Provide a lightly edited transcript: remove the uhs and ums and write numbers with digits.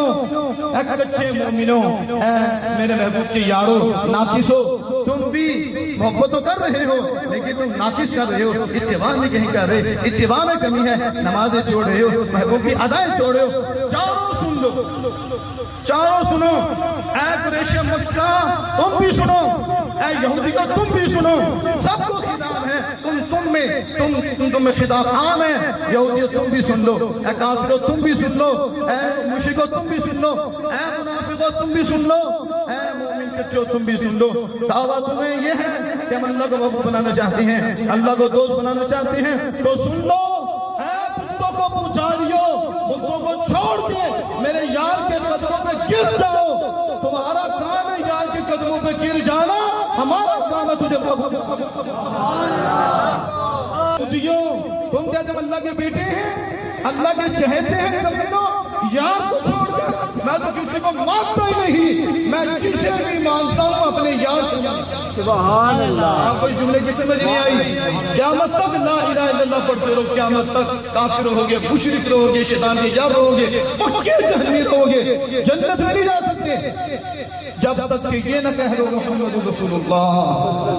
مومنوں، اے کچے مومنوں، اے میرے محبوب کے یارو، ناقصو، تم بھی محبت تو کر رہے ہو لیکن تم ناقص کر رہے ہو، اتباع میں کہیں کر رہے، اتباع میں کمی ہے، نمازیں چھوڑ رہے ہو، محبوب کی ادائیں چھوڑ رہے ہو۔ چاروں سن لو، چاروں سنو، اے قریش مکہ تم بھی سنو، اے یہودی کو تم بھی سنو، سب کو خطاب ہے، تم میں خطاب عام ہے، یہودیو تم بھی سن لو، اے کافرو تم بھی سن لو، اے مشرکو تم بھی سن لو، اے منافقو تم بھی سن لو، اے مومن کچو تم بھی سن لو۔ دعویٰ تمہیں یہ ہے کہ ہم اللہ کو محبوب بنانا چاہتے ہیں، اللہ کو دوست بنانا چاہتے ہیں، تو سن لو، اے بتوں کو پجاریو، بتوں کو چھوڑ کے میرے یار کے قدموں پہ گر جاؤ۔ تمہارا کام ہے یار کے قدموں پہ گر جانا، ہمارا کام ہے تجھے محبوب۔ تم کیا جب اللہ کے بیٹے ہیں، اللہ کے چہتے ہیں، کبھینوں یار کو چھوڑ کر، میں تو کسی کو مانتا ہی نہیں، میں کسے بھی مانتا ہوں اپنے یار کو۔ سبحان اللہ۔ آپ کوئی جملے کی سمجھ نہیں آئی؟ قیامت تک لا الہ الا اللہ پڑھتے رہو، قیامت تک کافر رہو گے، مشرک رہو گے، شیطان کے یار رہو گے، پکے جہنمی رہو گے، جنت میں نہیں جا سکتے جب تک کہ یہ نہ کہہ دو محمد رسول اللہ۔